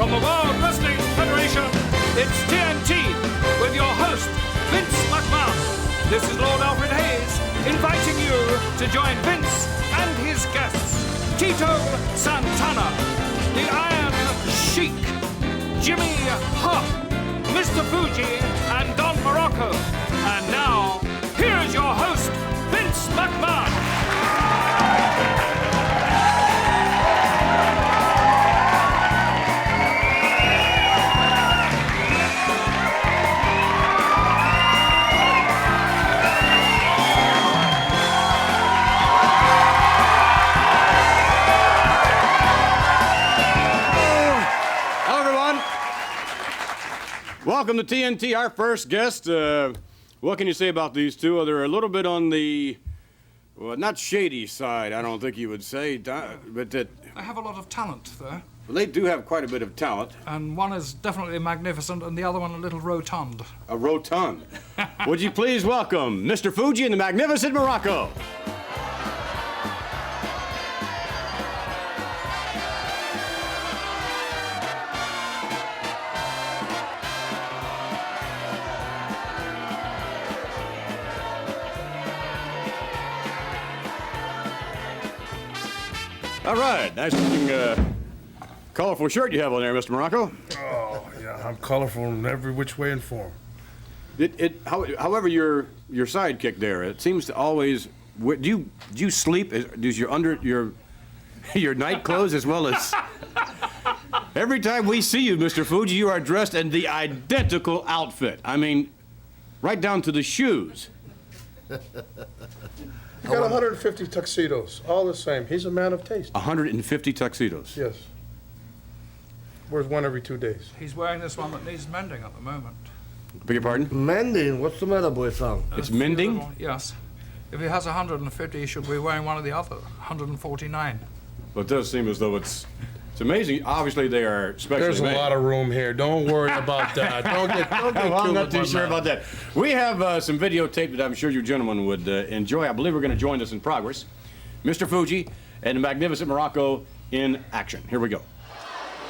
From the World Wrestling Federation, it's TNT with your host, Vince McMahon. This is Lord Alfred Hayes, inviting you to join Vince and his guests, Tito Santana, the Iron Sheik, Jimmy Hart, Mr. Fuji and Don Muraco. And now, here's your host, Vince McMahon. Welcome to TNT, our first guest. What can you say about these two? They're a little bit on the, well, not shady side, I don't think you would say, but that... I have a lot of talent, though. Well, they do have quite a bit of talent. And one is definitely magnificent, and the other one a little rotund. A rotund. Would you please welcome Mr. Fuji and the magnificent Muraco. All right, nice looking, colorful shirt you have on there, Mr. Muraco. Oh, yeah, I'm colorful in every which way and form. However, your sidekick there, it seems to always. Do you sleep? Does your night clothes as well as? Every time we see you, Mr. Fuji, you are dressed in the identical outfit. I mean, right down to the shoes. He got 150 tuxedos, all the same. He's a man of taste. 150 tuxedos? Yes. Wears one every 2 days. He's wearing this one that needs mending at the moment. Beg your pardon? Mending? What's the matter, boy, son? It's mending? Yes. If he has 150, he should be wearing one of the other, 149. Well, it does seem as though it's amazing. Obviously, they are specially There's made. a lot of room here. Don't worry about that. Don't get I'm not too sure about that. We have some videotape that I'm sure you gentlemen would enjoy. I believe we're going to join us in progress. Mr. Fuji and the magnificent Muraco in action. Here we go.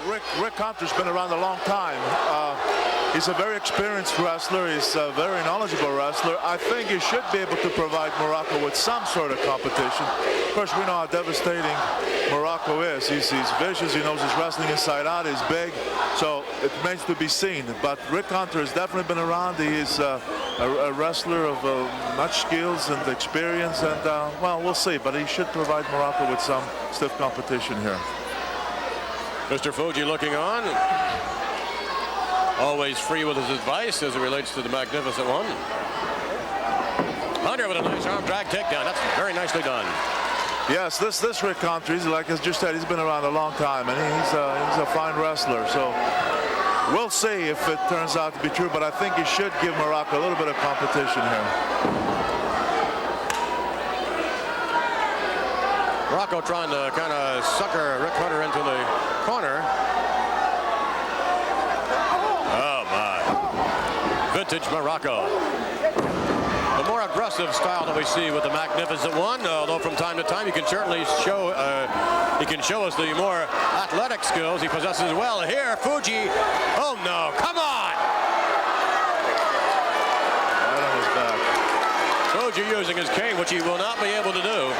Rick Hunter's been around a long time. He's a very experienced wrestler. He's a very knowledgeable wrestler. I think he should be able to provide Muraco with some sort of competition. Of course, we know how devastating Muraco is. He's vicious. He knows his wrestling inside out. He's big. So it remains to be seen. But Rick Hunter has definitely been around. He is a wrestler of much skills and experience. And, well, we'll see. But he should provide Muraco with some stiff competition here. Mr. Fuji looking on. Always free with his advice as it relates to the magnificent one. Hunter with a nice arm drag takedown. That's very nicely done. Yes, this Rick Hunter, he's, like I just said, he's been around a long time, and he's a fine wrestler. So we'll see if it turns out to be true, but I think he should give Muraco a little bit of competition here. Muraco trying to kind of sucker Rick Hunter into the corner. Oh, my. Vintage Muraco. The more aggressive style that we see with the magnificent one, although from time to time he can certainly show us the more athletic skills he possesses as well. Here, Fuji. Oh, no. Come on. Right on his back. Fuji using his cane, which he will not be able to do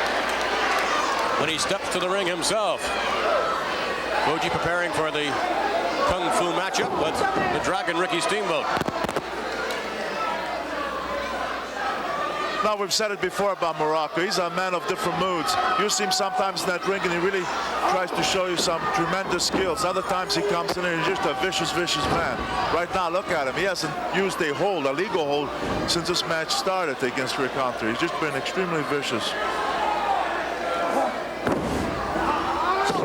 when he steps to the ring himself. Fuji preparing for the Kung Fu matchup with the Dragon Ricky Steamboat. Now, we've said it before about Muraco. He's a man of different moods. You see him sometimes in that ring, and he really tries to show you some tremendous skills. Other times he comes in and he's just a vicious, vicious man. Right now, look at him. He hasn't used a legal hold, since this match started against Rick Hunter. He's just been extremely vicious.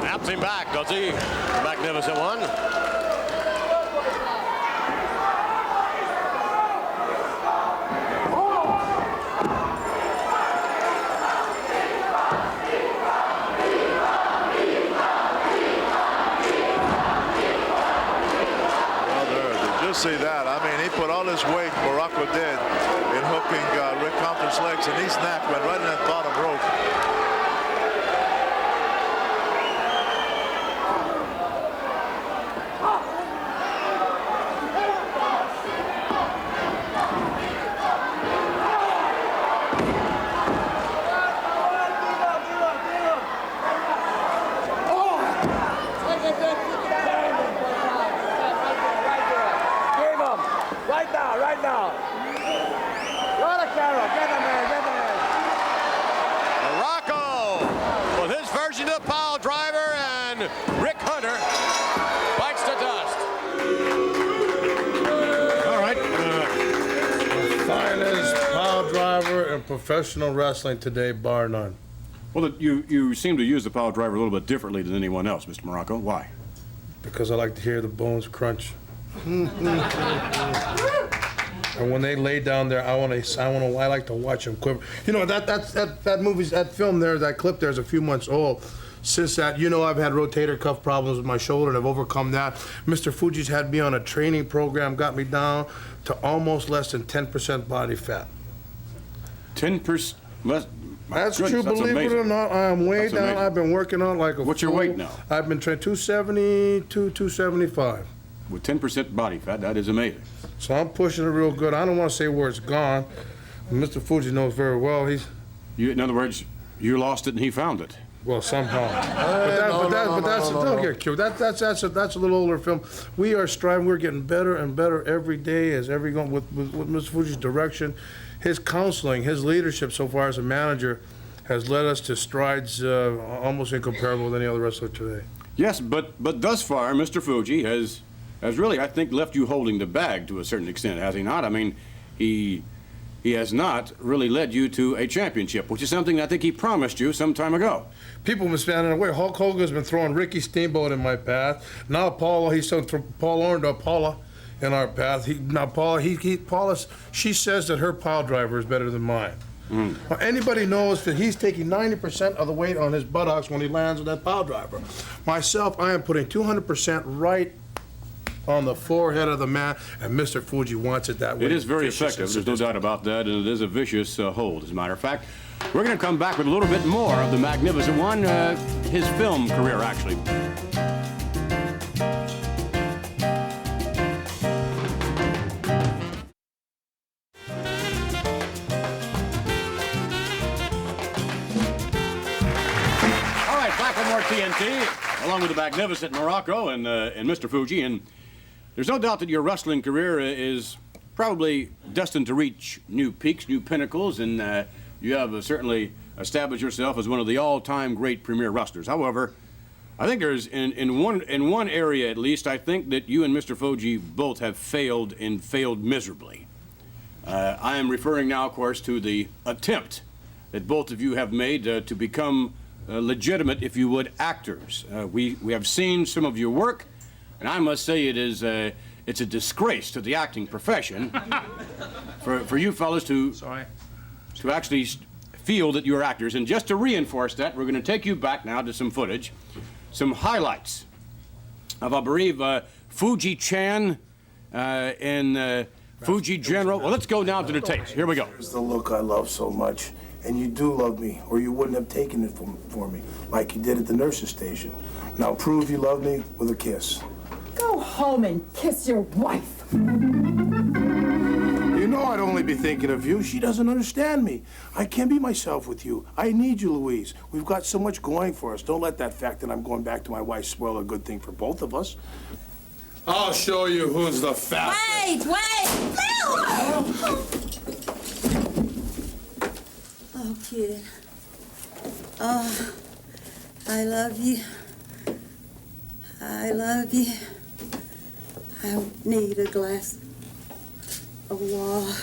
Snaps him back, does he? Magnificent one. See that. I mean, he put all his weight, Muraco did, in hooking Rick Hunter's legs, and his neck went right in that bottom rope. professional wrestling today, bar none. Well, you seem to use the power driver a little bit differently than anyone else, Mr. Muraco. Why? Because I like to hear the bones crunch. And when they lay down there, I like to watch them quiver. You know, that film there, that clip there is a few months old. Since that, you know, I've had rotator cuff problems with my shoulder, and I've overcome that. Mr. Fuji's had me on a training program, got me down to almost less than 10% body fat. 10% less? That's Goodness, true, that's believe amazing. it or not, I am way That's down. amazing. I've been working on like a What's your fool. weight now? I've been training 270 to 275. With 10% body fat, that is amazing. So I'm pushing it real good. I don't want to say where it's gone. Mr. Fuji knows very well. In other words, you lost it and he found it. Well, somehow. Don't get cute. That's a little older film. We are striving. We're getting better and better every day with Mr. Fuji's direction, his counseling, his leadership so far as a manager has led us to strides almost incomparable with any other wrestler today. Yes, but thus far, Mr. Fuji has really, I think, left you holding the bag to a certain extent, has he not? I mean, he has not really led you to a championship, which is something I think he promised you some time ago. People have been standing in the way. Hulk Hogan's been throwing Ricky Steamboat in my path. Now he's throwing Paul Orndorff to Paula in our path. Paula, she says that her pile driver is better than mine. Well, anybody knows that he's taking 90% of the weight on his buttocks when he lands on that pile driver. Myself, I am putting 200% right on the forehead of the man, and Mr. Fuji wants it that way. It is very Vicious effective, and there's no doubt about that, and it is a vicious hold, as a matter of fact. We're going to come back with a little bit more of the Magnificent One, his film career, actually. All right, back with more TNT, along with the Magnificent Muraco and Mr. Fuji, and there's no doubt that your wrestling career is probably destined to reach new peaks, new pinnacles, and you have certainly established yourself as one of the all-time great premier wrestlers. However, I think there's in one area at least, I think that you and Mr. Fuji both have failed and failed miserably. I am referring now, of course, to the attempt that both of you have made to become legitimate, if you would, actors. We have seen some of your work, and I must say it's a disgrace to the acting profession for you fellas to actually feel that you're actors. And just to reinforce that, we're going to take you back now to some footage, some highlights of, I believe, Fuji-chan and Fuji General. Well, let's go down to the tapes. Here we go. It's the look I love so much. And you do love me, or you wouldn't have taken it for me, like you did at the nurse's station. Now prove you love me with a kiss. Go home and kiss your wife. You know I'd only be thinking of you. She doesn't understand me. I can't be myself with you. I need you, Louise. We've got so much going for us. Don't let that fact that I'm going back to my wife spoil a good thing for both of us. I'll show you who's the fastest. Wait! No! Oh, kid. Oh, I love you. I love you. I need a glass of water.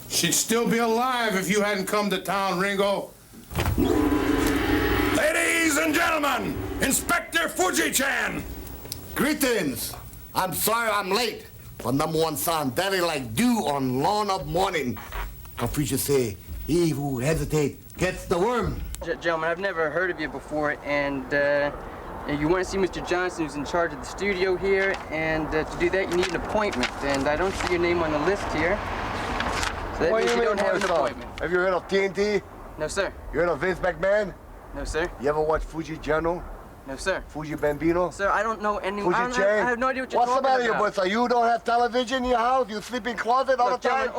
She'd still be alive if you hadn't come to town, Ringo. Ladies and gentlemen, Inspector Fuji-chan. Greetings. I'm sorry I'm late, but number one sound very like dew on lawn of morning. Confucius say, he who hesitates gets the worm. Gentlemen, I've never heard of you before, and you want to see Mr. Johnson, who's in charge of the studio here, and to do that you need an appointment, and I don't see your name on the list here. So that means you don't have an appointment. Have you heard of TNT? No, sir. You heard of Vince McMahon? No, sir. You ever watch Fuji General? No, sir. Fuji Bambino? Sir, I don't know anyone. I Fuji-chan? have no idea what you're What's talking the matter, you about. boy? So you don't have television in your house? You sleep in closet all Look, the time?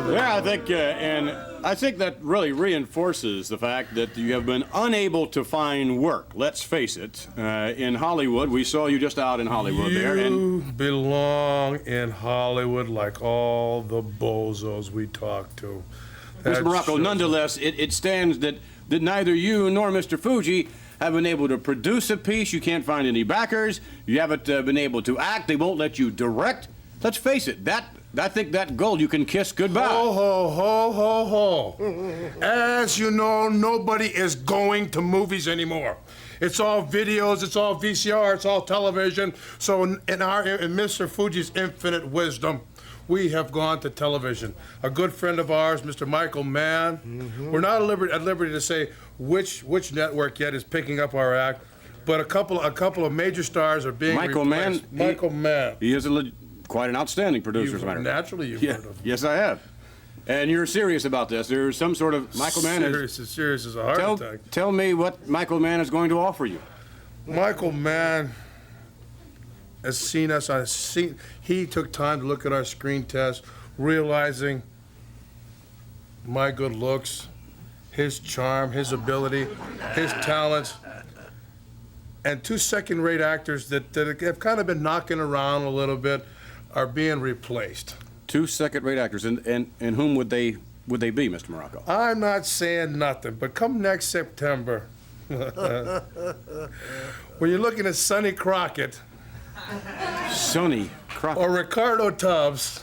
Yeah, I think, and I think that really reinforces the fact that you have been unable to find work. Let's face it. In Hollywood, we saw you just out in Hollywood there. You belong in Hollywood like all the bozos we talk to. Mr. Muraco, nonetheless, it stands that neither you nor Mr. Fuji have been able to produce a piece. You can't find any backers. You haven't been able to act. They won't let you direct. let's face it, I think that gold you can kiss goodbye. Ho, ho, ho, ho, ho. As you know, nobody is going to movies anymore. It's all videos, it's all VCR, it's all television. So in Mr. Fuji's infinite wisdom, we have gone to television. A good friend of ours, Mr. Michael Mann. We're not at liberty to say which network yet is picking up our act, but a couple of major stars are being replaced. Michael Mann. He is quite an outstanding producer, as a matter of fact. Naturally, you've heard of him. Yes, I have. And you're serious about this. There's some sort of Michael Mann. Serious as a heart attack. Tell me what Michael Mann is going to offer you. Michael Mann has seen us. He took time to look at our screen test, realizing my good looks, his charm, his ability, his talents, and two second-rate actors that have kind of been knocking around a little bit are being replaced. Two second-rate actors, and whom would they be, Mr. Muraco? I'm not saying nothing, but come next September, when you're looking at Sonny Crockett, Sonny Crockett, or Ricardo Tubbs,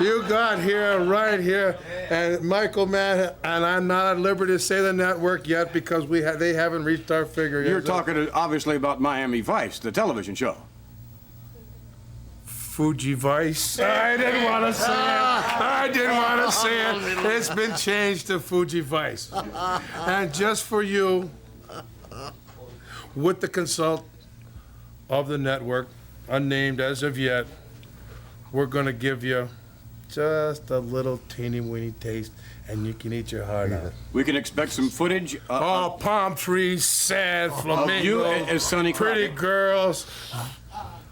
you got here, right here, and Michael Mann, and I'm not at liberty to say the network yet because they haven't reached our figure yet. You're talking obviously about Miami Vice, the television show. Fuji Vice. I didn't want to say it. I didn't want to say it. It's been changed to Fuji Vice. And just for you, with the consult of the network, unnamed as of yet, we're going to give you just a little teeny-weeny taste, and you can eat your heart out. We can expect some footage. Palm trees, sand, flamingo, you as Sonny pretty Crockett. girls.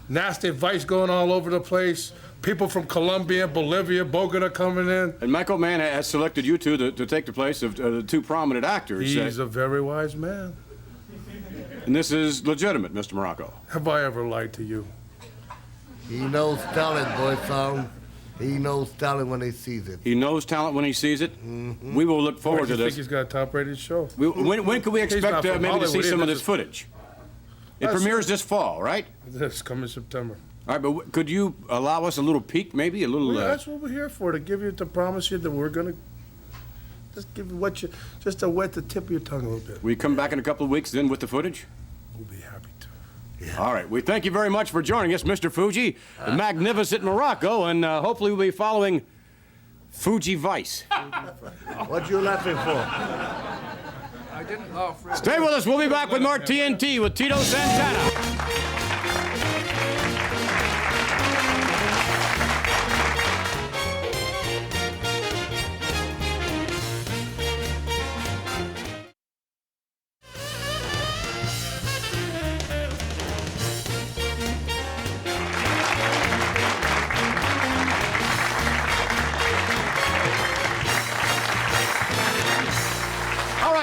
Nasty advice going all over the place. People from Colombia, Bolivia, Bogota coming in. And Michael Mann has selected you two to take the place of the two prominent actors. He's a very wise man. And this is legitimate, Mr. Muraco. Have I ever lied to you? He knows talent, boy, son. He knows talent when he sees it. He knows talent when he sees it. We will look forward to I think this. he's got a top-rated show. When can we expect from maybe to see Hollywood, some of this this footage? It premieres this fall, right? This coming September. All right, but could you allow us a little peek, maybe a little? That's what we're here for, to promise you that we're gonna just give you just to wet the tip of your tongue a little bit. We come back in a couple of weeks then with the footage? We'll be happy to. Yeah. All right, we thank you very much for joining us, Mr. Fuji, the magnificent Muraco, and hopefully we'll be following Fuji Vice. What you laughing for? I didn't laugh really. Stay with us. We'll be back with more TNT with Tito Santana.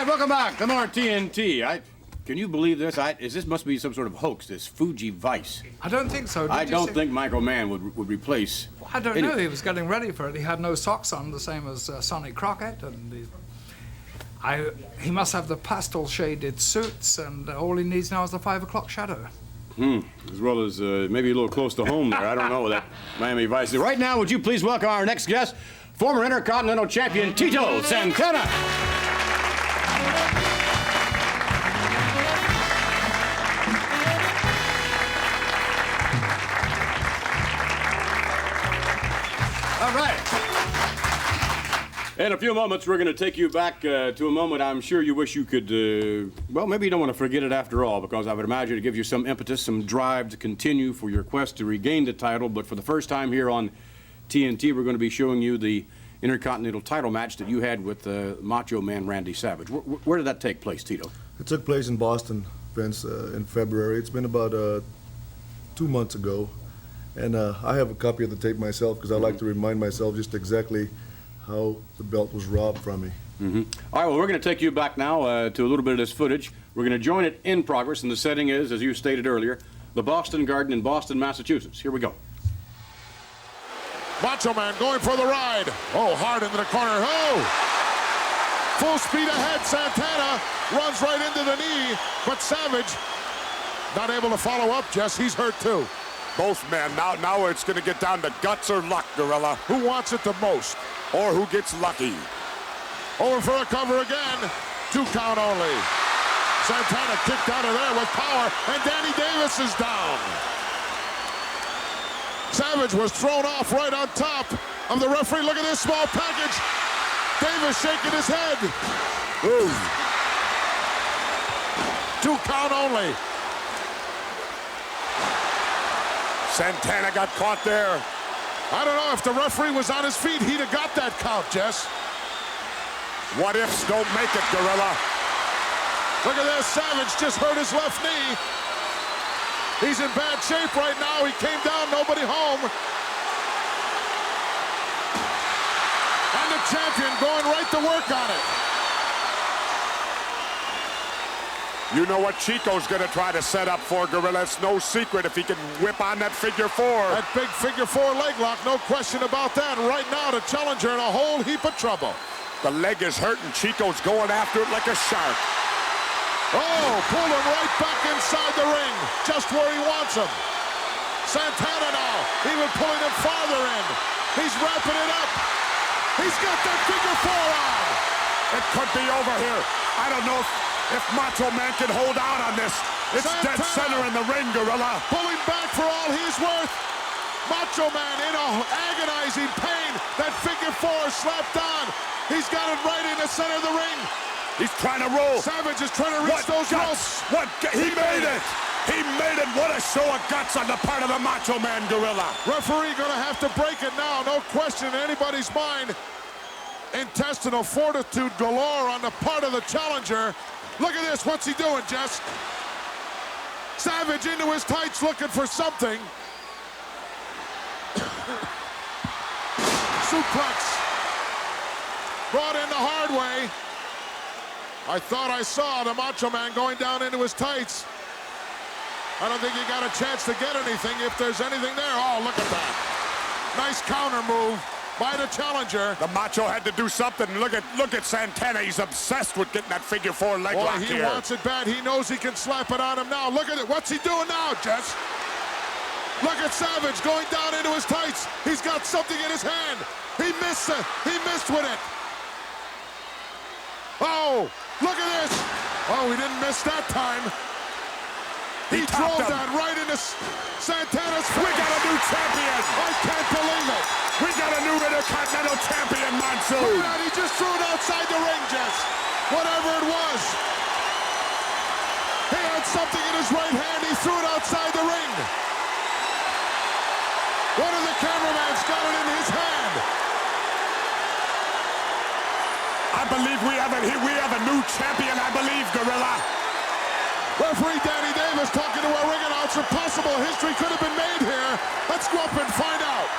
Welcome back to more TNT. Can you believe this? This must be some sort of hoax, this Fuji Vice. I don't think so. I don't think Michael Mann would replace... Well, I don't know. He was getting ready for it. He had no socks on, the same as Sonny Crockett. And he must have the pastel-shaded suits, and all he needs now is the 5 o'clock shadow. As well as maybe a little close to home there. I don't know what that Miami Vice is. Right now, would you please welcome our next guest, former Intercontinental Champion Tito Santana. All right. In a few moments, we're going to take you back to a moment I'm sure you wish you could, well, maybe you don't want to forget it after all, because I would imagine it gives you some impetus, some drive to continue for your quest to regain the title. But for the first time here on TNT, we're going to be showing you the Intercontinental title match that you had with Macho Man Randy Savage. Where did that take place, Tito? It took place in Boston, Vince, in February. It's been about 2 months ago. And I have a copy of the tape myself because I like to remind myself just exactly how the belt was robbed from me. All right, well, we're going to take you back now to a little bit of this footage. We're going to join it in progress, and the setting is, as you stated earlier, the Boston Garden in Boston, Massachusetts. Here we go. Macho Man going for the ride. Oh, Hart into the corner. Oh! Full speed ahead. Santana runs right into the knee, but Savage not able to follow up, Jess. He's hurt too. Both men. Now it's going to get down to guts or luck, Gorilla. Who wants it the most? Or who gets lucky? Over for a cover again. 2 count only. Santana kicked out of there with power, and Danny Davis is down. Savage was thrown off right on top of the referee. Look at this small package. Davis shaking his head. Ooh. 2 count only. Santana got caught there. I don't know if the referee was on his feet. He'd have got that count, Jess. What ifs don't make it, Gorilla. Look at this. Savage just hurt his left knee. He's in bad shape right now. He came down, nobody home. And the champion going right to work on it. You know what Chico's going to try to set up for, Gorilla. It's no secret if he can whip on that figure 4. That big figure 4 leg lock, no question about that. Right now, the challenger in a whole heap of trouble. The leg is hurt, and Chico's going after it like a shark. Oh, pulled him right back inside the ring, just where he wants him. Santana now, even pulling him farther in. He's wrapping it up. He's got that figure 4 on. It could be over here. I don't know if Macho Man can hold out on this. It's Santana, dead center in the ring, Gorilla. Pulling back for all he's worth. Macho Man in a agonizing pain. That figure 4 slapped on. He's got it right in the center of the ring. He's trying to roll. Savage is trying to reach those ropes. He made it. He made it. What a show of guts on the part of the Macho Man, Gorilla. Referee gonna have to break it now. No question in anybody's mind. Intestinal fortitude galore on the part of the challenger. Look at this. What's he doing, Jess? Savage into his tights looking for something. Suplex. Brought in the hard way. I thought I saw the Macho Man going down into his tights. I don't think he got a chance to get anything if there's anything there. Oh, look at that. Nice counter move by the challenger. The Macho had to do something. Look at Santana. He's obsessed with getting that figure 4 leg lock here. He wants it bad. He knows he can slap it on him now. Look at it. What's he doing now, Jess? Look at Savage going down into his tights. He's got something in his hand. He missed it. He missed with it. Oh, look at this. Oh, he didn't miss that time. He drove that right into Santana's face. We got a new champion. I can't believe it. We got a new Intercontinental Champion, Monsoon. Look at that. He just threw it outside the ring, Jess. Whatever it was. He had something in his right hand. He threw it outside the ring. One of the cameramans got it in his hand. I believe we have a new champion, I believe, Gorilla. Referee Danny Davis talking to our ring announcer. Possible history could have been made here. Let's go up and find out.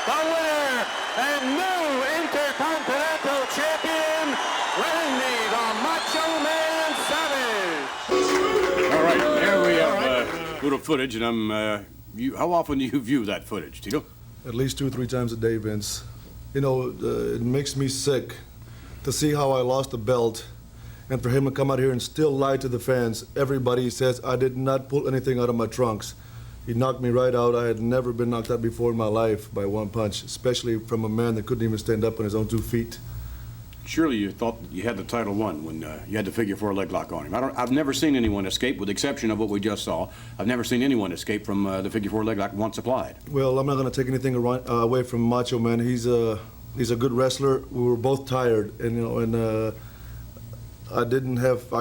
The winner and new Intercontinental Champion, Randy the Macho Man Savage. All right, here we have little footage, and how often do you view that footage, Tito? At least 2 or 3 times a day, Vince. You know, it makes me sick to see how I lost the belt, and for him to come out here and still lie to the fans. Everybody says I did not pull anything out of my trunks. He knocked me right out. I had never been knocked out before in my life by one punch, especially from a man that couldn't even stand up on his own 2 feet. Surely you thought you had the title won when you had the figure 4 leg lock on him. I've never seen anyone escape, with the exception of what we just saw. I've never seen anyone escape from the figure 4 leg lock once applied. Well, I'm not going to take anything away from Macho Man. He's a good wrestler. We were both tired, and I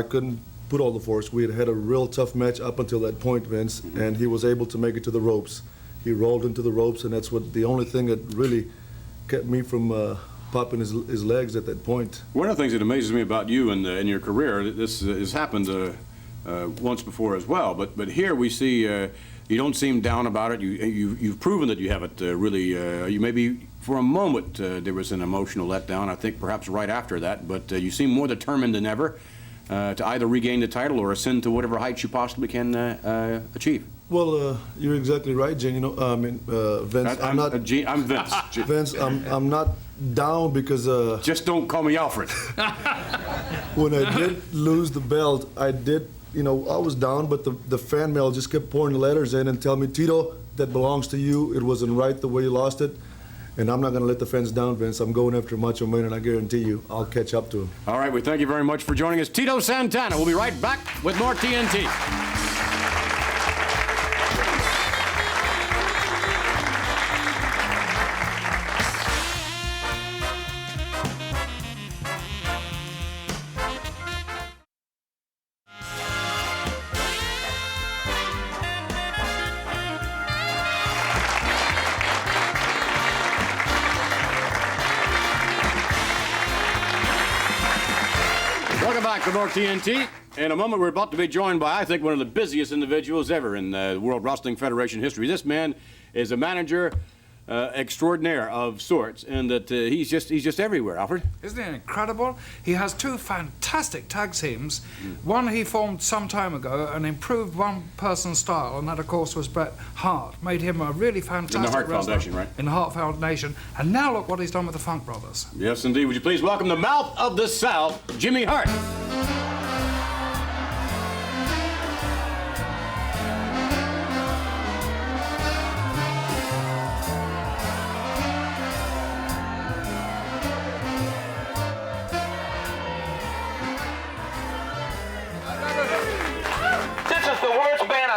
couldn't put all the force. We had a real tough match up until that point, Vince, and he was able to make it to the ropes. He rolled into the ropes, and that's the only thing that really kept me from popping his legs at that point. One of the things that amazes me about you and in your career, this has happened once before as well, but here we see you don't seem down about it. You've proven that you haven't really. You maybe for a moment there was an emotional letdown. I think perhaps right after that, but you seem more determined than ever to either regain the title or ascend to whatever heights you possibly can achieve. Well, you're exactly right, Gene. Vince. I'm Vince. Vince, I'm not down because. Just don't call me Alfred. When I did lose the belt, I did you know, I was down, but the fan mail just kept pouring letters in and telling me, Tito, that belongs to you. It wasn't right the way you lost it. And I'm not going to let the fans down, Vince. I'm going after Macho Man, and I guarantee you, I'll catch up to him. All right, we thank you very much for joining us. Tito Santana. We'll be right back with more TNT. Welcome back to more TNT. In a moment, we're about to be joined by, I think, one of the busiest individuals ever in the World Wrestling Federation history. This man is a manager extraordinaire of sorts, and that he's just everywhere. Alfred? Isn't he incredible? He has two fantastic tag teams. One he formed some time ago and improved one person's style, and that, of course, was Bret Hart. Made him a really fantastic In the Hart wrestler. Foundation, right? In the Hart Foundation. And now look what he's done with the Funk Brothers. Yes, indeed. Would you please welcome the mouth of the South, Jimmy Hart.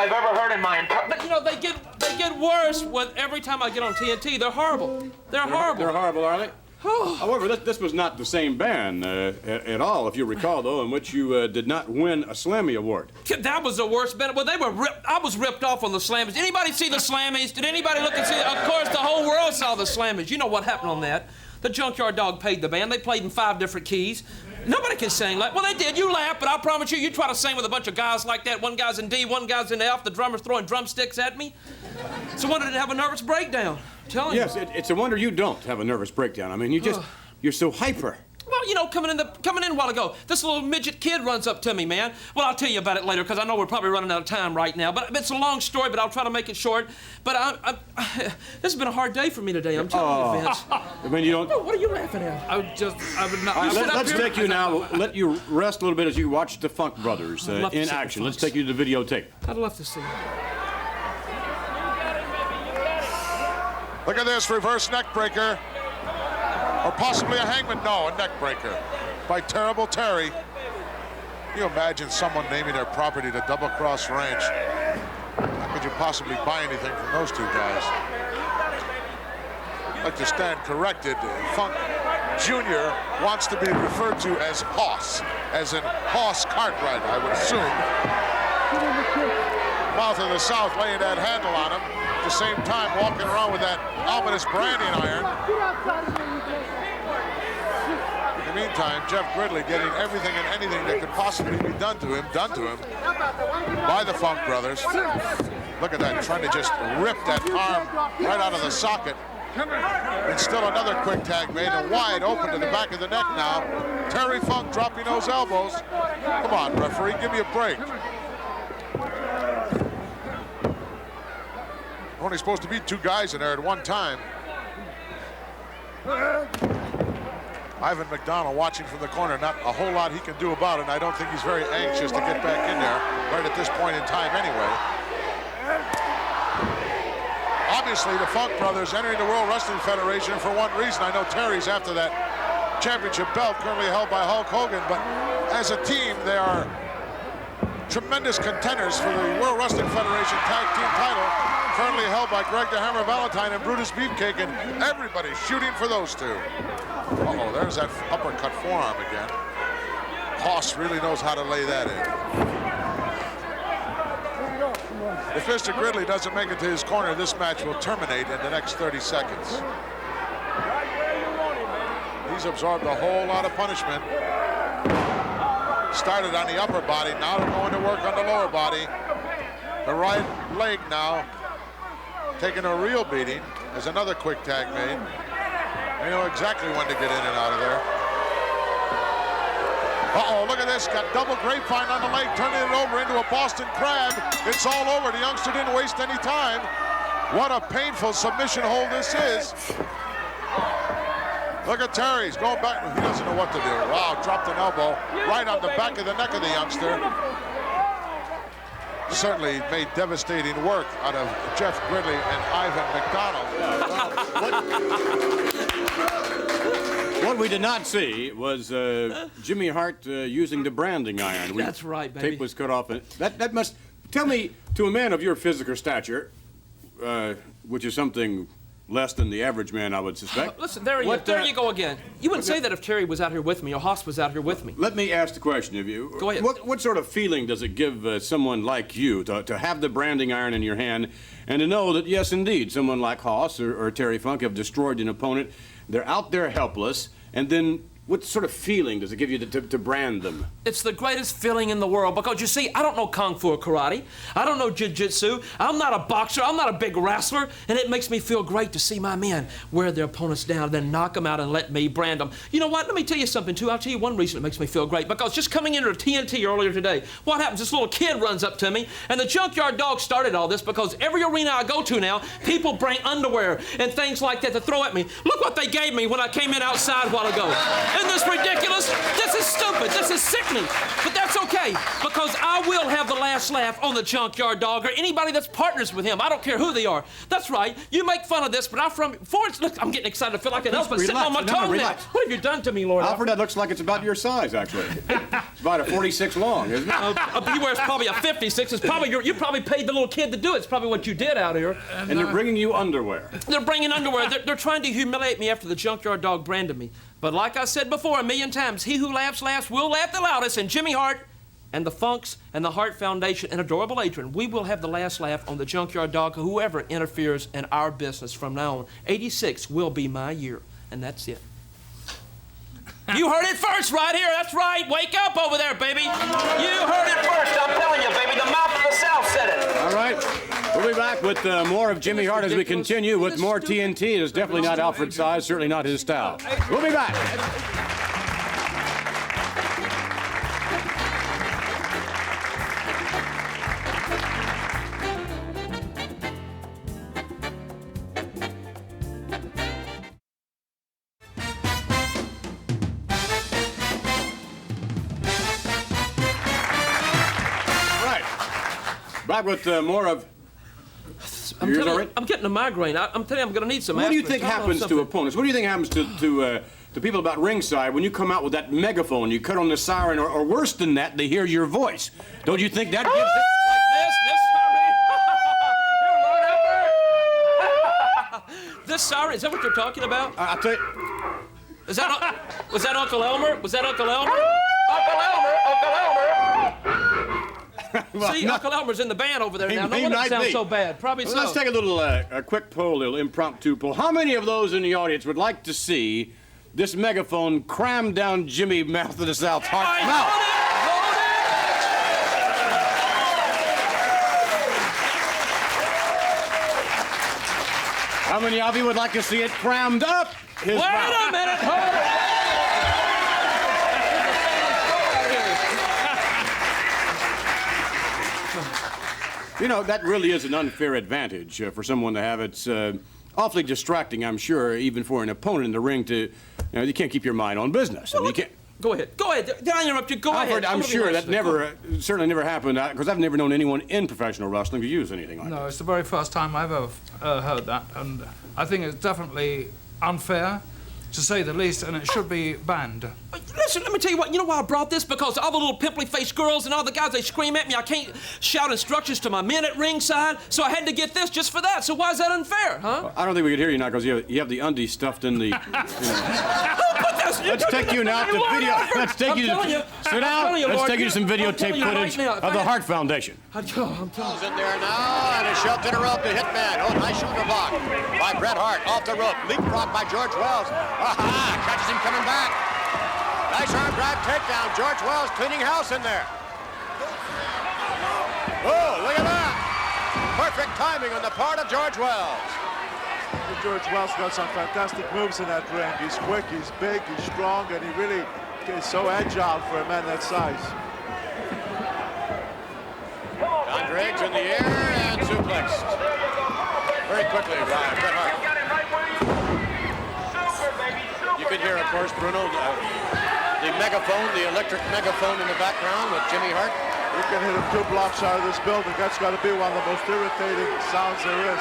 I've ever heard in my entire... But you know, they get worse with every time I get on TNT. They're horrible. They're horrible. They're horrible, are they? However, this was not the same band at all, if you recall, though, in which you did not win a Slammy Award. That was the worst band. Well, they were ripped. I was ripped off on the Slammies. Did anybody see the Slammies? Did anybody look and see? Of course, the whole world saw the Slammies. You know what happened on that. The Junkyard Dog paid the band. They played in 5 different keys. Nobody can sing like... Well, they did. You laugh, but I promise you try to sing with a bunch of guys like that. One guy's in D, one guy's in F. The drummer's throwing drumsticks at me. It's a wonder I didn't have a nervous breakdown. I'm telling you. Yes, it's a wonder you don't have a nervous breakdown. I mean, you're so hyper. Well, you know, coming in a while ago, this little midget kid runs up to me, man. Well, I'll tell you about it later, because I know we're probably running out of time right now. But it's a long story, but I'll try to make it short. But this has been a hard day for me today, I'm telling you, Vince. I mean, you don't... What are you laughing at? I would not... Let's take you now, let you rest a little bit as you watch the Funk Brothers in action. Let's take you to the videotape. I'd love to see it. Look at this reverse neck breaker. Or possibly a hangman. No, a neck breaker by Terrible Terry. Can you imagine someone naming their property the Double Cross Ranch? How could you possibly buy anything from those two guys? I'd like to stand corrected. Funk Jr. wants to be referred to as Hoss, as in Hoss Cartwright, I would assume. Mouth of the South laying that handle on him. At the same time, walking around with that ominous branding iron. In the meantime, Jeff Gridley getting everything and anything that could possibly be done to him by the Funk Brothers. Look at that, trying to just rip that arm right out of the socket. And still another quick tag made and wide open to the back of the neck now. Terry Funk dropping those elbows. Come on, referee, give me a break. Only supposed to be 2 guys in there at one time. Ivan McDonald watching from the corner. Not a whole lot he can do about it, and I don't think he's very anxious to get back in there right at this point in time anyway. Obviously, the Funk Brothers entering the World Wrestling Federation for one reason. I know Terry's after that championship belt currently held by Hulk Hogan, but as a team, they are tremendous contenders for the World Wrestling Federation Tag Team title, currently held by Greg the Hammer Valentine and Brutus Beefcake, and everybody's shooting for those two. Uh-oh, there's that uppercut forearm again. Hoss really knows how to lay that in. If Mr. Gridley doesn't make it to his corner, this match will terminate in the next 30 seconds. He's absorbed a whole lot of punishment. Started on the upper body, now they're going to work on the lower body. The right leg now taking a real beating as another quick tag made. They know exactly when to get in and out of there. Uh-oh, look at this. Got double grapevine on the leg, turning it over into a Boston Crab. It's all over. The youngster didn't waste any time. What a painful submission hold this is. Look at Terry. He's going back. He doesn't know what to do. Wow, dropped an elbow right on the back of the neck of the youngster. certainly made devastating work out of Jeff Gridley and Ivan McDonald. What we did not see was Jimmy Hart using the branding iron. That's right, baby. Tape was cut off. And that must tell me, to a man of your physical stature, which is something less than the average man, I would suspect. Listen, there you go again. You wouldn't say that if Terry was out here with me or Haas was out here with me. Let me ask the question of you. Go ahead. What sort of feeling does it give someone like you to have the branding iron in your hand and to know that, yes, indeed, someone like Haas or Terry Funk have destroyed an opponent? They're out there helpless, and then what sort of feeling does it give you to brand them? It's the greatest feeling in the world because, you see, I don't know Kung Fu or karate. I don't know jiu-jitsu. I'm not a boxer. I'm not a big wrestler. And it makes me feel great to see my men wear their opponents down and then knock them out and let me brand them. You know what? Let me tell you something, too. I'll tell you one reason it makes me feel great. Because just coming into TNT earlier today, what happens? This little kid runs up to me, and the Junkyard Dog started all this because every arena I go to now, people bring underwear and things like that to throw at me. Look what they gave me when I came in outside a while ago. Isn't this ridiculous? This is stupid. This is sickening. But that's okay, because I will have the last laugh on the Junkyard Dog or anybody that's partners with him. I don't care who they are. That's right. You make fun of this, but look, I'm getting excited. I feel like an elephant sitting on my tongue now. What have you done to me, Lord Alfred, that looks like it's about your size, actually. It's about a 46 long, isn't it? He wears probably a 56. It's probably you probably paid the little kid to do it. It's probably what you did out here. And they're bringing you underwear. They're bringing underwear. They're trying to humiliate me after the Junkyard Dog branded me. But like I said before a million times, he who laughs last will laugh the loudest. And Jimmy Hart and the Funks and the Hart Foundation and Adorable Adrian, we will have the last laugh on the Junkyard Dog, whoever interferes in our business from now on. 86 will be my year, and that's it. You heard it first right here. That's right. Wake up over there, baby. You heard it first. I'm telling you, baby. The mouth of the South said it. All right. We'll be back with more of Jimmy Hart as we continue with more TNT. It is definitely not Alfred's size, certainly not his style. We'll be back. Back with more of... I'm getting a migraine. I'm telling you, I'm going to need some What do you think happens to opponents? What do you think happens to people about ringside when you come out with that megaphone, you cut on the siren, or worse than that, they hear your voice? Don't you think that gives it... This siren, is that what you're talking about? I'll tell you... Was that Uncle Elmer? Was that Uncle Elmer? Uncle Elmer! Well, see, Uncle Elmer's in the band over there now. No He wonder it might sounds be. so bad. Probably Well, so. let's take a little a quick poll, a little impromptu poll. How many of those in the audience would like to see this megaphone crammed down Jimmy Mouth of the South Hart's mouth? How many of you would like to see it crammed up his mouth? Wait a minute! Hold it! You know, that really is an unfair advantage for someone to have. It's awfully distracting, I'm sure, even for an opponent in the ring to, you can't keep your mind on business. I mean, you can't. Go ahead. Go ahead. Did I interrupt you? Go Alfred, ahead. I'm sure that certainly never happened, because I've never known anyone in professional wrestling to use anything like that. No, it's the very first time I've ever heard that, and I think it's definitely unfair, to say the least, and it should be banned. Listen, let me tell you what. You know why I brought this? Because all the little pimply-faced girls and all the guys, they scream at me. I can't shout instructions to my men at ringside, so I had to get this just for that. So why is that unfair, huh? Well, I don't think we could hear you now because you have the undies stuffed in the... Let's take you now to video. Let's take you to... Sit down. Let's take you to some videotape footage of the Hart Foundation. I'm telling you. In there now, and a shove to the rope to Hitman. Oh, nice shoulder block by Bret Hart. Off the rope. Leapfrog by George Wells. Aha! Catches him coming back. Nice arm drag takedown. George Wells cleaning house in there. Oh, look at that. Perfect timing on the part of George Wells. George Wells got some fantastic moves in that ring. He's quick, he's big, he's strong, and he really is so agile for a man that size. Don Driggs in the air and suplexed. Very quickly by Bret Hart. You can hear, of course, Bruno, the megaphone, the electric megaphone in the background with Jimmy Hart. You can hit him 2 blocks out of this building. That's got to be one of the most irritating sounds there is.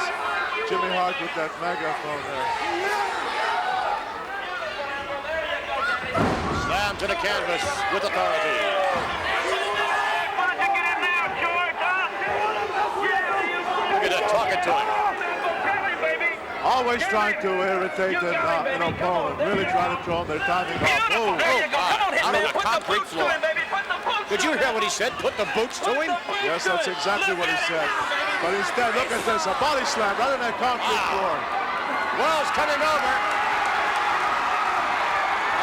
Jimmy Hart with that megaphone there. Slam to the canvas with authority. Look at that, talking to him. Always trying to irritate an opponent. Really trying to throw their timing off. Oh, out on the concrete floor. Did you hear what he said? Put the boots to him? Yes, that's exactly what he said. But instead, look at this, a body slam right on that concrete floor. Wells coming over.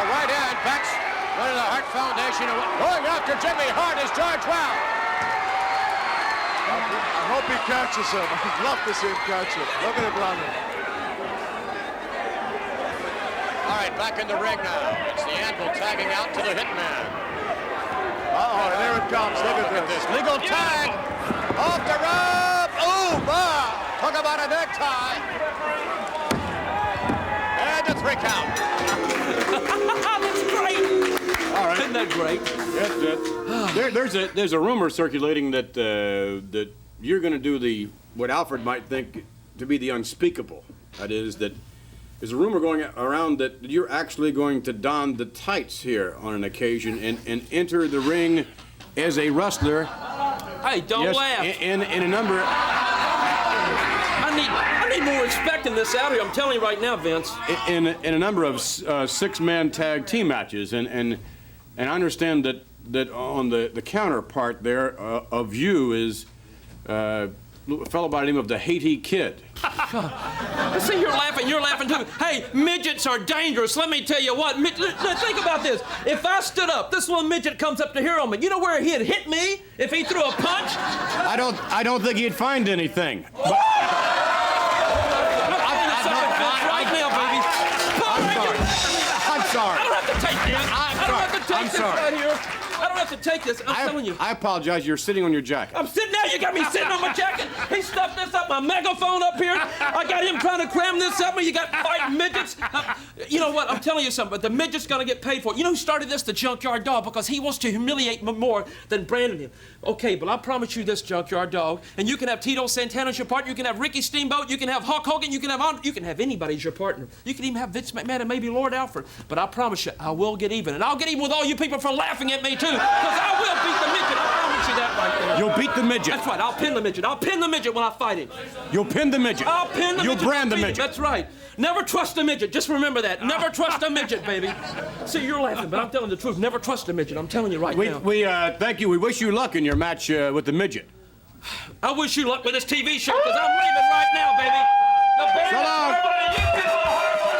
A right hand, backs one of the Hart Foundation. Going after Jimmy Hart is George Wells. I hope he catches him. I'd love to see him catch him. Look at him running. All right, back in the ring now. It's the Anvil tagging out to the Hitman. Uh-oh, and there it comes. Look at this. Legal tag. Off the rope. Ooh, talk about a necktie. And a 3 count. That's great. All right. Isn't that great? There's a rumor circulating that that you're going to do what Alfred might think to be the unspeakable. That is that there's a rumor going around that you're actually going to don the tights here on an occasion and enter the ring as a wrestler. Hey, don't laugh. In a number. I need more respect in this out here. I'm telling you right now, Vince. In a number of 6-man tag team matches, and I understand that on the counterpart there of you is a fellow by the name of the Haiti Kid. See, you're laughing too. Hey, midgets are dangerous. Let me tell you what. Think about this. If I stood up, this little midget comes up to here on me. You know where he'd hit me if he threw a punch? I don't think he'd find anything. But, I'm sorry. I don't have to take this. I don't have to take this right here. I don't have to take this. I'm telling you. I apologize. You're sitting on your jacket. I'm sitting now. You got me sitting on my jacket. He stuffed this up my megaphone up here. I got him trying to cram this up me. You got fighting midgets. You know what? I'm telling you something. But the midget's gonna get paid for it. You know who started this? The Junkyard Dog, because he wants to humiliate me more than Brandon him. Okay, but I promise you this, Junkyard Dog, and you can have Tito Santana as your partner. You can have Ricky Steamboat. You can have Hulk Hogan. You can have anybody as your partner. You can even have Vince McMahon and maybe Lord Alfred. But I promise you, I will get even, and I'll get even with all you people for laughing at me too, because I will beat the midget. I promise you that right there. You'll beat the midget. That's right. I'll pin the midget. I'll pin the midget when I fight him. You'll pin the midget. I'll pin the midget. You'll brand the midget. That's right. Never trust a midget. Just remember that. Never trust a midget, baby. See, you're laughing, but I'm telling the truth. Never trust a midget. I'm telling you right now. We thank you. We wish you luck in your match with the midget. I wish you luck with this TV show, because I'm leaving right now, baby. So long.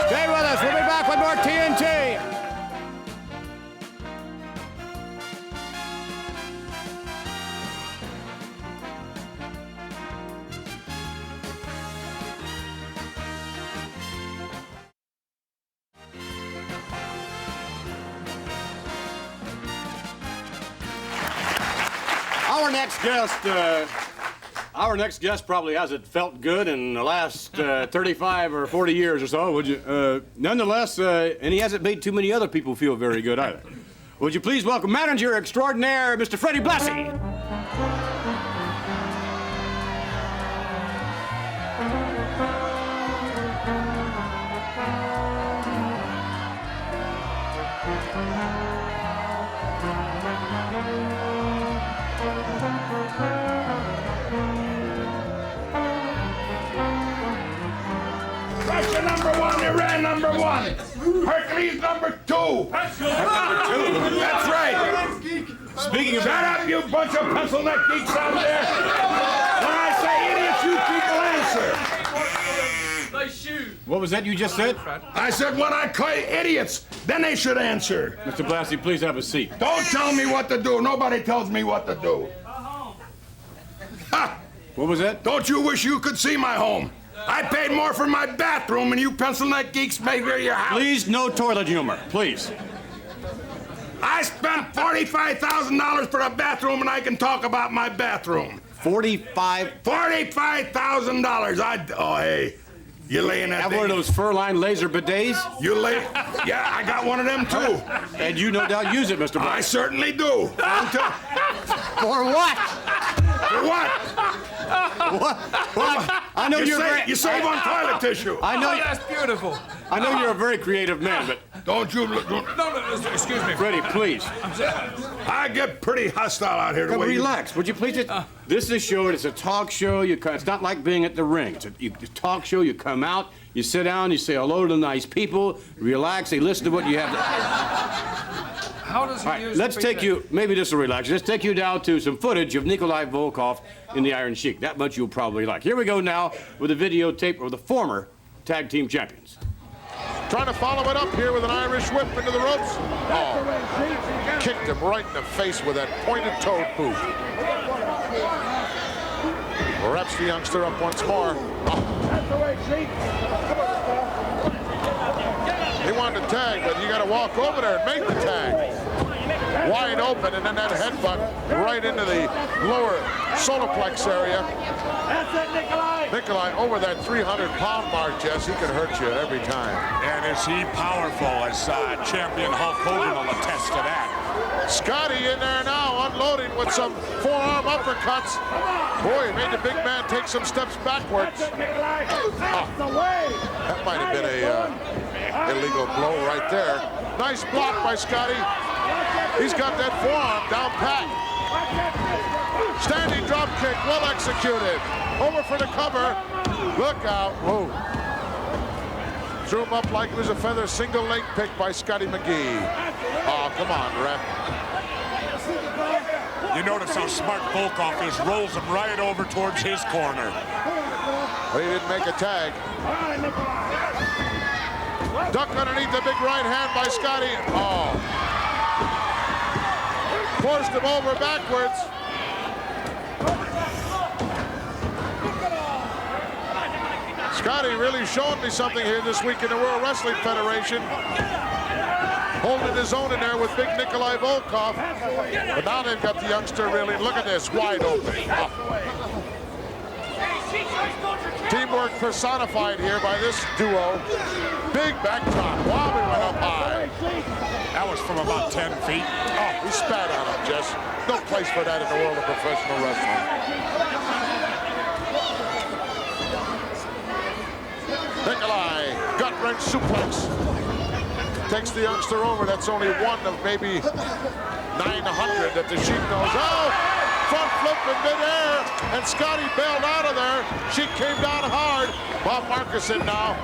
Stay with us. We'll be back with more TNT. Our next guest probably hasn't felt good in the last 35 or 40 years or so, would you? Nonetheless, and he hasn't made too many other people feel very good either. Would you please welcome manager extraordinaire, Mr. Freddie Blassie. Russia number 1, Iran number 1, Hercules number 2. That's right. Speaking of... Shut up, you bunch of pencil neck geeks out there. When I say idiots, you people answer. Nice shoes. What was that you just said? I said when I call idiots, then they should answer. Mr. Blassie, please have a seat. Don't tell me what to do. Nobody tells me what to do. Ha! What was that? Don't you wish you could see my home? I paid more for my bathroom than you pencil neck geeks made for your house. Please, no toilet humor, please. I spent $45,000 for a bathroom, and I can talk about my bathroom. $45,000. Oh, hey, you laying that Have thing? one of those fur-lined laser bidets? You lay? Yeah, I got one of them too. And you no doubt use it, Mr. Blassie. I certainly do. For what? For what? What? I know You save on toilet tissue. I know. That's beautiful. I know you're a very creative man, but Don't you look. No, excuse me. Freddie, please. I get pretty hostile out here. The Come, way relax. Would you please just... This is a show. It's a talk show. It's not like being at the ring. It's a talk show. You come out, you sit down, you say hello to the nice people, relax, they listen to what you have to... How does he All right, use let's the take big you, maybe this will relax. Let's take you down to some footage of Nikolai Volkov in the Iron Sheik. That much you'll probably like. Here we go now with a videotape of the former tag team champions. Trying to follow it up here with an Irish whip into the ropes. Oh, kicked him right in the face with that pointed-toed boot. Wraps the youngster up once more. Oh. He wanted to tag, but you got to walk over there and make the tag. Wide open, and then that headbutt right into the lower solar plex area. That's it, Nikolai. Nikolai over that 300-pound mark, Jess. He can hurt you every time. And is he powerful, as champion Hulk Hogan will attest to that. Scotty in there now, unloading with some forearm uppercuts. Boy, he made the big man take some steps backwards. That might have been a illegal blow right there. Nice block by Scotty. He's got that forearm down pat. Standing drop kick, well executed. Over for the cover. Look out. Whoa. Threw him up like it was a feather, single leg pick by Scotty McGee. Oh, come on, ref. You notice how smart Volkov is, rolls him right over towards his corner. But he didn't make a tag. Duck underneath the big right hand by Scotty. Oh. Forced him over backwards. Scotty really showing me something here this week in the World Wrestling Federation. Holding his own in there with big Nikolai Volkov. But now they've got the youngster really, look at this, wide open. Oh. Teamwork personified here by this duo. Big back drop. Wow, we went up high. That was from about 10 feet. Oh, he spat on him, Jess. No place for that in the world of professional wrestling. Nikolai, gut-wrench suplex. Takes the youngster over. That's only one of maybe 900 that the Sheik knows. Oh, front flip in midair, and Scotty bailed out of there. Sheik came down hard. Bob Marcuson now.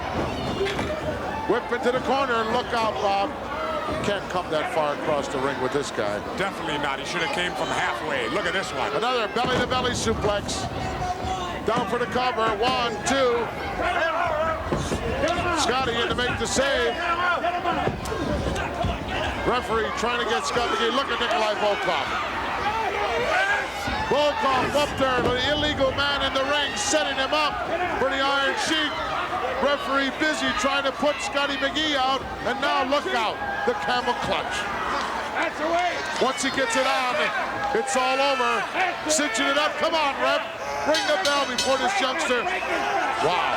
Whip into the corner. Look out, Bob. Can't come that far across the ring with this guy. Definitely not. He should have came from halfway. Look at this one. Another belly-to-belly suplex. Down for the cover. 1, 2. Scotty in to make the save. Referee trying to get Scott McGee. Look at Nikolai Volkov. Volkov up there, the illegal man in the ring, setting him up for the Iron Sheik. Referee busy trying to put Scotty McGee out, and now look out, the camel clutch. That's away. Once he gets it on, it's all over. Cinching it up. Come on, ref. Ring the bell before this youngster. Wow.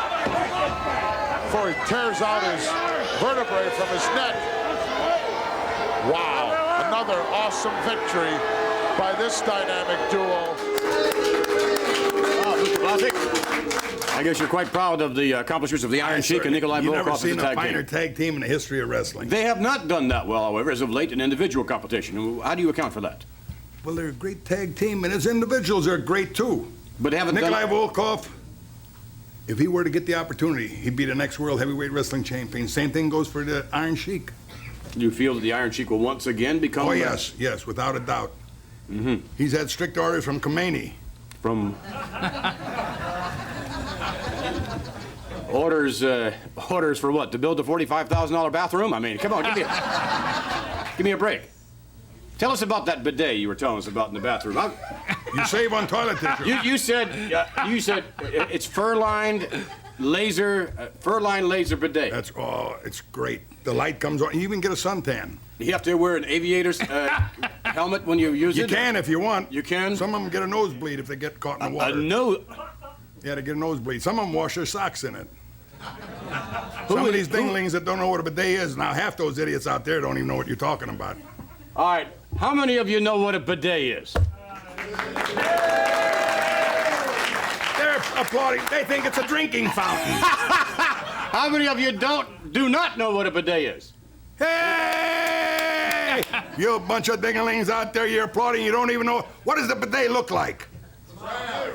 Before he tears out his vertebrae from his neck. Wow. Another awesome victory by this dynamic duo. Mr. Blassie, I guess you're quite proud of the accomplishments of the Iron Sheik and Nikolai Volkov. You've never as seen a tag finer team. tag team in the history of wrestling. They have not done that well, however, as of late in individual competition. How do you account for that? Well, they're a great tag team, and as individuals, they're great too. But haven't Nikolai Volkov, if he were to get the opportunity, he'd be the next World Heavyweight Wrestling Champion. Same thing goes for the Iron Sheik. Do you feel that the Iron Sheik will once again become... Oh, yes, without a doubt. Mm-hmm. He's had strict orders from Khomeini. From... orders for what? To build a $45,000 bathroom? I mean, come on, give me a break. Tell us about that bidet you were telling us about in the bathroom. You save on toilet tissue. You said it's fur-lined laser bidet. It's great. The light comes on. You even get a suntan. You have to wear an aviator's helmet when you use it? You can if you want. You can? Some of them get a nosebleed if they get caught in the water. Yeah, they get a nosebleed. Some of them wash their socks in it. Some of these dinglings that don't know what a bidet is, now half those idiots out there don't even know what you're talking about. All right, how many of you know what a bidet is? They're applauding. They think it's a drinking fountain. How many of you do not know what a bidet is? Hey! You bunch of dinglings out there, you're applauding. You don't even know. What does the bidet look like?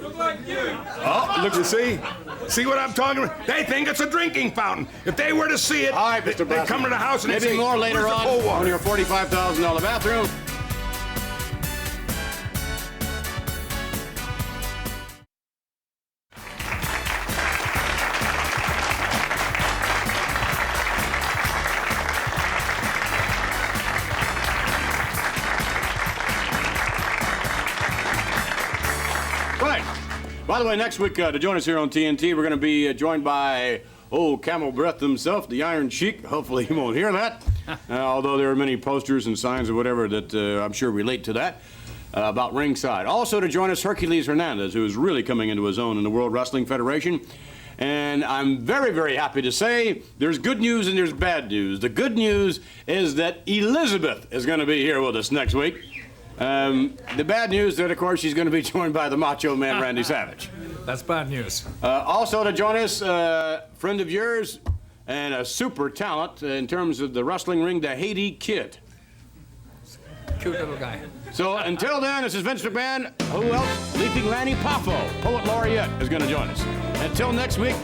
Look like you. Oh, look, you see? See what I'm talking about? They think it's a drinking fountain. If they were to see it, all right, Mr. they come to the house and maybe they say, more later "Where's the cold water?" on your $45,000 bathroom. By the way, next week to join us here on TNT, we're going to be joined by Camel Breath himself, the Iron Sheik. Hopefully he won't hear that, although there are many posters and signs or whatever that I'm sure relate to that about ringside. Also to join us, Hercules Hernandez, who is really coming into his own in the World Wrestling Federation. And I'm very, very happy to say there's good news and there's bad news. The good news is that Elizabeth is going to be here with us next week. The bad news that, of course, she's going to be joined by the Macho Man, Randy Savage. That's bad news. Also to join us, friend of yours and a super talent in terms of the wrestling ring, the Haiti Kid. Cute little guy. So until then, this is Vince McMahon. Who else? Leaping Lanny Poffo, Poet Laureate, is going to join us. Until next week,